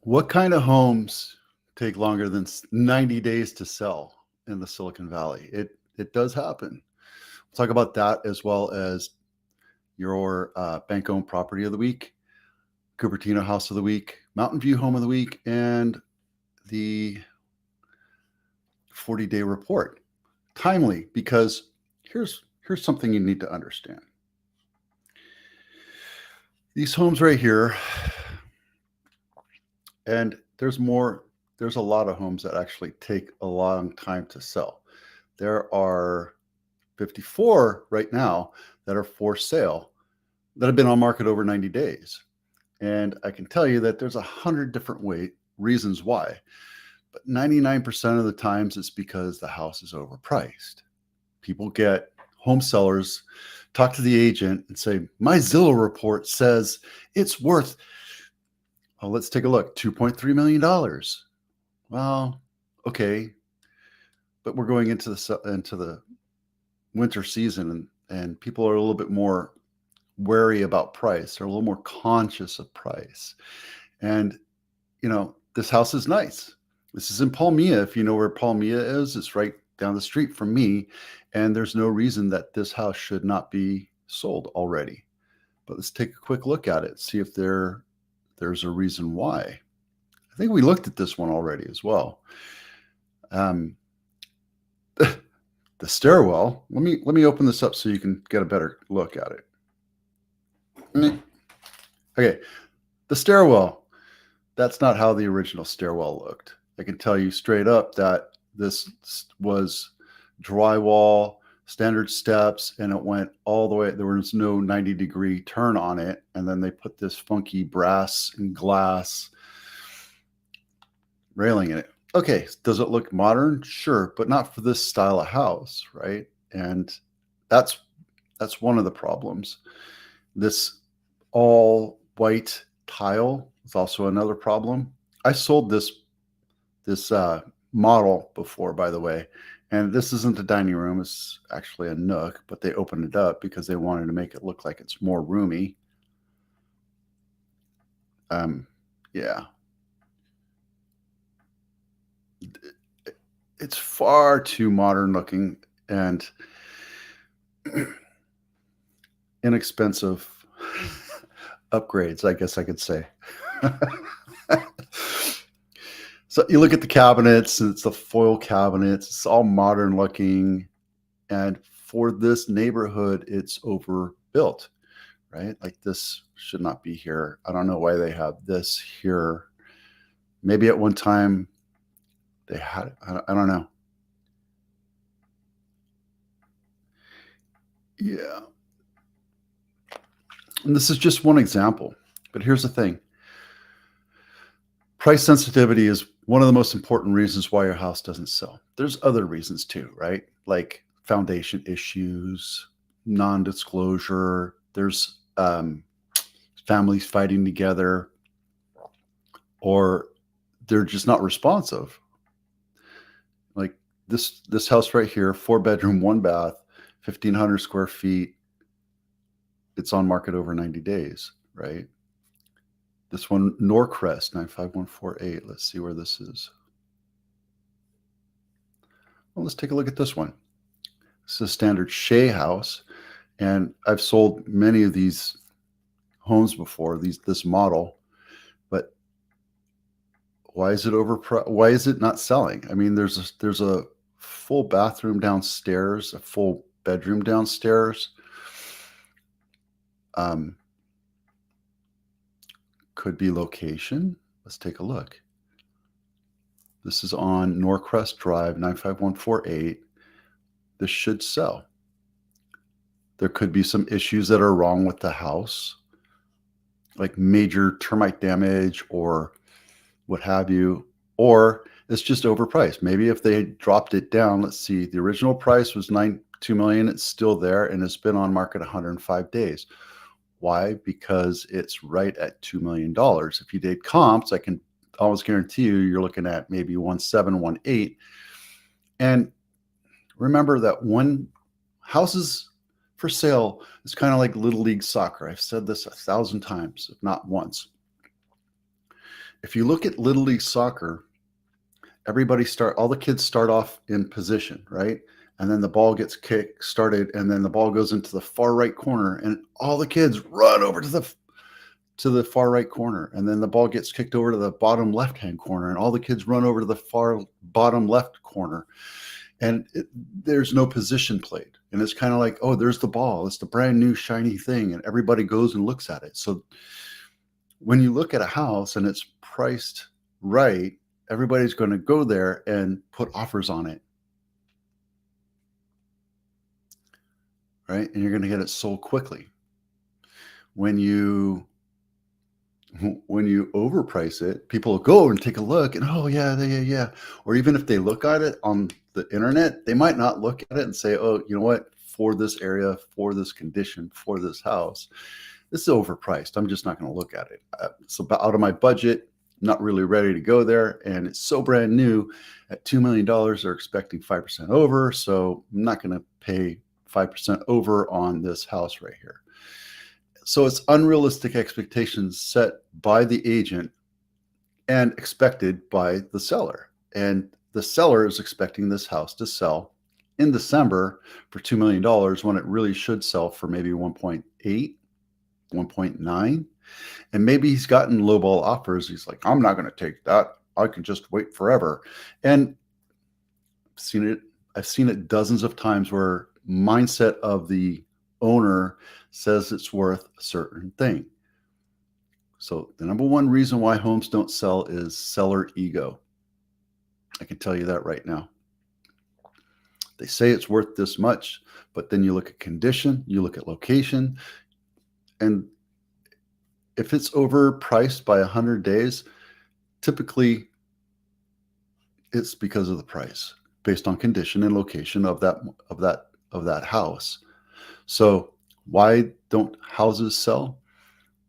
What kind of homes take longer than 90 days to sell in the Silicon Valley? It does happen. We'll talk about that as well as your bank owned property of the week, Cupertino house of the week, Mountain View home of the week, and the 40-day report. Timely because here's something you need to understand. These homes right here, and there's a lot of homes that actually take a long time to sell. There are 54 right now that are for sale that have been on market over 90 days. And I can tell you that there's 100 different reasons why. But 99% of the times it's because the house is overpriced. People get home sellers talk to the agent and say, my Zillow report says it's worth, oh, let's take a look, $2.3 million. Well, okay, but we're going into the winter season, and people are a little bit more wary about price. They're a little more conscious of price. And, this house is nice. This is in Palmia. If you know where Palmia is, it's right down the street from me. And there's no reason that this house should not be sold already. But let's take a quick look at it, see if there's a reason why. I think we looked at this one already as well. The stairwell. Let me open this up so you can get a better look at it. Okay, the stairwell. That's not how the original stairwell looked. I can tell you straight up that this was drywall, standard steps, and it went all the way. There was no 90-degree turn on it. And then they put this funky brass and glass railing in it. Okay, does it look modern? Sure, but not for this style of house, right? And that's one of the problems. This all white tile is also another problem. I sold this model before, by the way, and this isn't a dining room. It's actually a nook, but they opened it up because they wanted to make it look like it's more roomy. Yeah. It's far too modern looking and inexpensive upgrades, I guess I could say. So you look at the cabinets, and it's the foil cabinets. It's all modern looking. And for this neighborhood, it's overbuilt, right? Like this should not be here. I don't know why they have this here. Maybe at one time they had it. I don't know. Yeah. And this is just one example. But here's the thing. Price sensitivity is one of the most important reasons why your house doesn't sell. There's other reasons too, right? Like foundation issues, non-disclosure. There's families fighting together, or they're just not responsive. Like this house right here, 4-bedroom, 1-bath, 1,500 square feet. It's on market over 90 days, right? This one, Norcrest 95148. Let's see where this is. Well, let's take a look at this one. This is a standard Shea house, and I've sold many of these homes before, this model, but why is it why is it not selling? I mean, there's a full bathroom downstairs, a full bedroom downstairs. Could be location. Let's take a look. This is on Norcrest Drive, 95148. This should sell. There could be some issues that are wrong with the house, like major termite damage or what have you, or it's just overpriced. Maybe if they dropped it down, let's see, the original price was $2 million. It's still there, and it's been on market 105 days. Why? Because it's right at $2 million. If you did comps, I can almost guarantee you're looking at maybe 1.7, 1.8. And remember that when houses for sale is kind of like Little League soccer. I've said this 1,000 times, if not once. If you look at Little League soccer, all the kids start off in position, right? And then the ball gets kicked, started, and then the ball goes into the far right corner, and all the kids run over to the far right corner, and then the ball gets kicked over to the bottom left hand corner, and all the kids run over to the far bottom left corner, and there's no position played, and it's kind of like, oh, there's the ball, it's the brand new shiny thing, and everybody goes and looks at it. So when you look at a house and it's priced right, everybody's going to go there and put offers on it, right? And you're going to get it sold quickly. When you overprice it, people will go and take a look and, oh yeah. Or even if they look at it on the internet, they might not look at it and say, oh, you know what, for this area, for this condition, for this house, this is overpriced. I'm just not going to look at it. It's out of my budget. Not really ready to go there. And it's so brand new at $2 million. They're expecting 5% over. So I'm not going to pay 5% over on this house right here. So it's unrealistic expectations set by the agent and expected by the seller. And the seller is expecting this house to sell in December for $2 million when it really should sell for maybe 1.8, 1.9. And maybe he's gotten lowball offers. He's like, I'm not going to take that. I can just wait forever. And I've seen it dozens of times where mindset of the owner says it's worth a certain thing. So the number one reason why homes don't sell is seller ego. I can tell you that right now. They say it's worth this much, but then you look at condition, you look at location, and if it's overpriced by 100 days, typically it's because of the price, based on condition and location of that house. So why don't houses sell?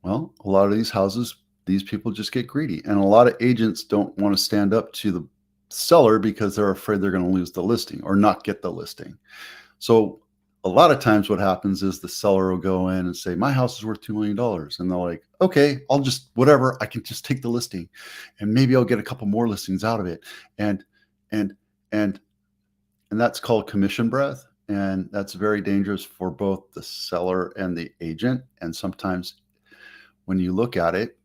Well, a lot of these houses, these people just get greedy, and a lot of agents don't want to stand up to the seller because they're afraid they're going to lose the listing or not get the listing. So a lot of times what happens is the seller will go in and say, my house is worth $2 million. And they're like, okay, I'll just, whatever, I can just take the listing and maybe I'll get a couple more listings out of it. And that's called commission breath. And that's very dangerous for both the seller and the agent. And sometimes when you look at it,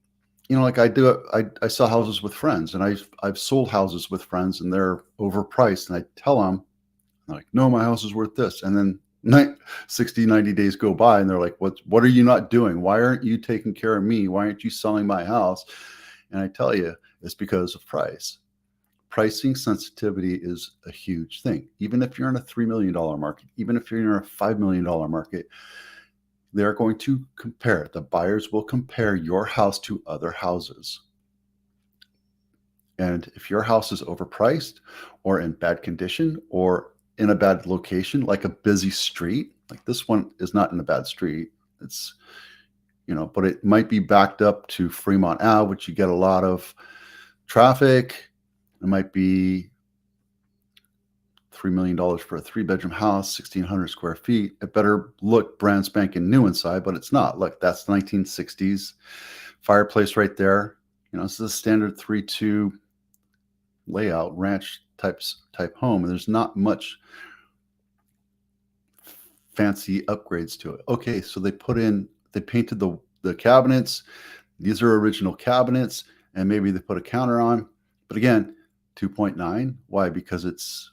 you know, like I sell houses with friends, and I've sold houses with friends and they're overpriced. And I tell them, like, no, my house is worth this. And then 60, 90 days go by and they're like, what are you not doing? Why aren't you taking care of me? Why aren't you selling my house? And I tell you, it's because of price. Pricing sensitivity is a huge thing. Even if you're in a $3 million market, even if you're in a $5 million market, they're going to compare. The buyers will compare your house to other houses. And if your house is overpriced or in bad condition or in a bad location, like a busy street, like this one is not in a bad street. It's, you know, but it might be backed up to Fremont Ave, which you get a lot of traffic. It might be $3 million for a 3-bedroom house, 1,600 square feet. It better look brand spanking new inside, but it's not. Look, that's the 1960s fireplace right there. You know, this is a standard 3-2 layout, ranch type home, and there's not much fancy upgrades to it. Okay, so they painted the cabinets. These are original cabinets, and maybe they put a counter on. But again, 2.9. Why? Because it's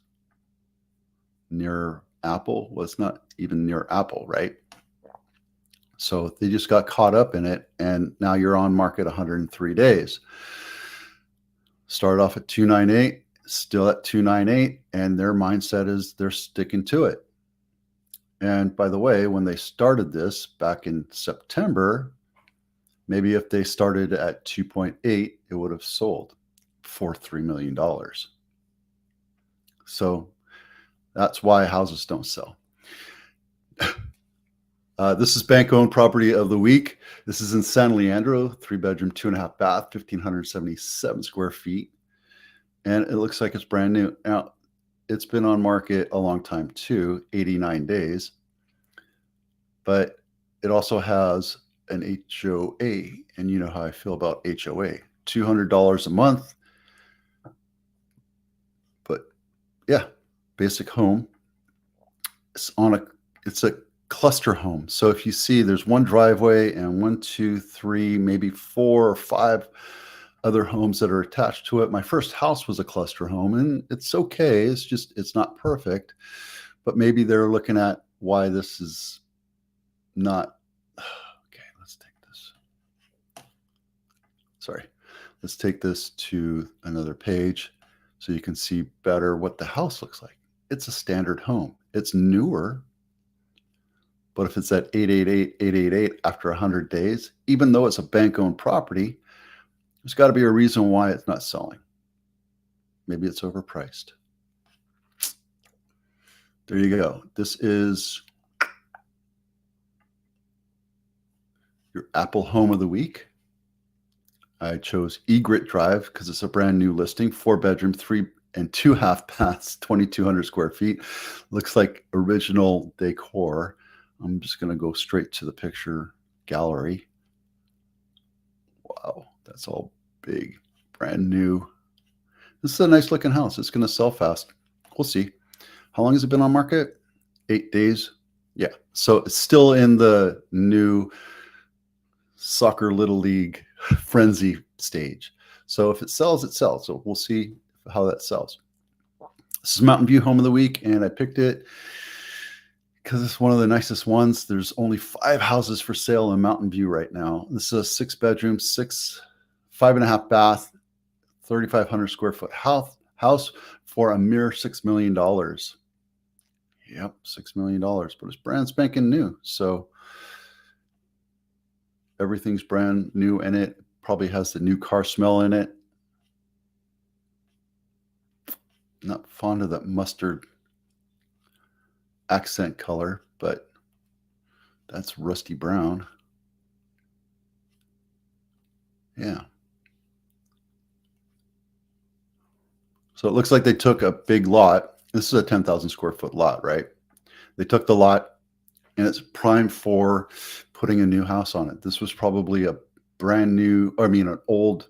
near Apple. Well, it's not even near Apple, right? So they just got caught up in it, and now you're on market 103 days. Started off at 298, still at 298, and their mindset is they're sticking to it. And by the way, when they started this back in September, maybe if they started at 2.8, it would have sold for $3 million. So that's why houses don't sell. This is bank-owned property of the week. This is in San Leandro, 3-bedroom, 2.5 bath, 1,577 square feet. And it looks like it's brand new. Now, it's been on market a long time too, 89 days. But it also has an HOA, and you know how I feel about HOA. $200 a month. But yeah, basic home. It's a cluster home. So if you see, there's one driveway and 1, 2, 3, maybe 4 or 5 other homes that are attached to it. My first house was a cluster home, and it's okay. It's not perfect, but maybe they're looking at why this is not. Okay, let's take this. Sorry. Let's take this to another page so you can see better what the house looks like. It's a standard home. It's newer, but if it's at 888 after 100 days, even though it's a bank-owned property, there's got to be a reason why it's not selling. Maybe it's overpriced. There you go. This is your Apple Home of the Week. I chose Egret Drive because it's a brand new listing, 4-bedroom, 3 and 2.5 baths, 2,200 square feet. Looks like original decor. I'm just going to go straight to the picture gallery. Wow, that's all big, brand new. This is a nice looking house. It's going to sell fast. We'll see. How long has it been on market? 8 days. Yeah. So it's still in the new soccer little league frenzy stage. So if it sells, it sells. So we'll see how that sells. This is Mountain View Home of the Week, and I picked it because it's one of the nicest ones. There's only 5 houses for sale in Mountain View right now. This is a 6-bedroom, 5.5 bath, 3,500 square foot house for a mere $6 million. Yep, $6 million, but it's brand spanking new. So everything's brand new in it. Probably has the new car smell in it. Not fond of that mustard accent color, but that's rusty brown. Yeah. So it looks like they took a big lot. This is a 10,000 square foot lot, right? They took the lot and it's primed for putting a new house on it. This was probably a brand new, an old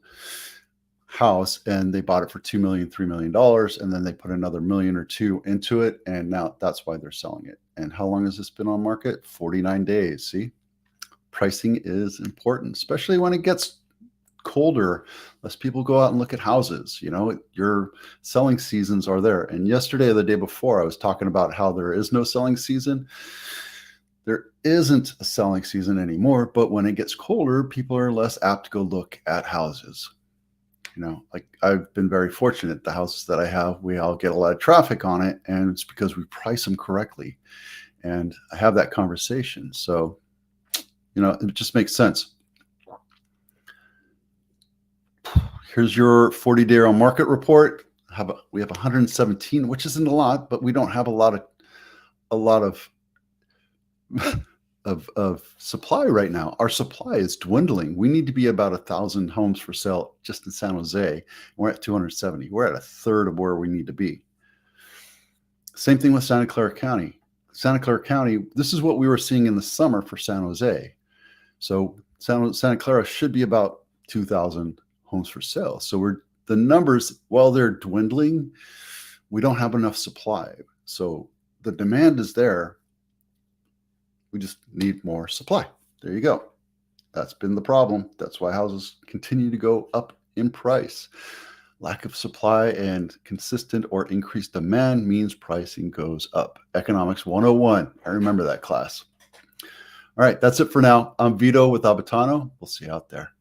house, and they bought it for $2 million, $3 million, and then they put another $1 million or $2 million into it, and now that's why they're selling it. And how long has this been on market? 49 days. See, pricing is important, especially when it gets colder. Less people go out and look at houses. You know, your selling seasons are there. And yesterday or the day before, I was talking about how there is no selling season. There isn't a selling season anymore, but when it gets colder, people are less apt to go look at houses. You know, like I've been very fortunate. The houses that I have, we all get a lot of traffic on it, and it's because we price them correctly. And I have that conversation. So, you know, it just makes sense. Here's your 40-day on market report. We have 117, which isn't a lot, but we don't have a lot of supply right now. Our supply is dwindling. We need to be about 1,000 homes for sale just in San Jose. We're at 270. We're at a third of where we need to be. Same thing with Santa Clara County. Santa Clara County, this is what we were seeing in the summer for San Jose. So Santa Clara should be about 2,000 homes for sale. So the numbers, while they're dwindling, we don't have enough supply. So the demand is there. We just need more supply. There you go. That's been the problem. That's why houses continue to go up in price. Lack of supply and consistent or increased demand means pricing goes up. Economics 101. I remember that class. All right, that's it for now. I'm Vito with Abitano. We'll see you out there.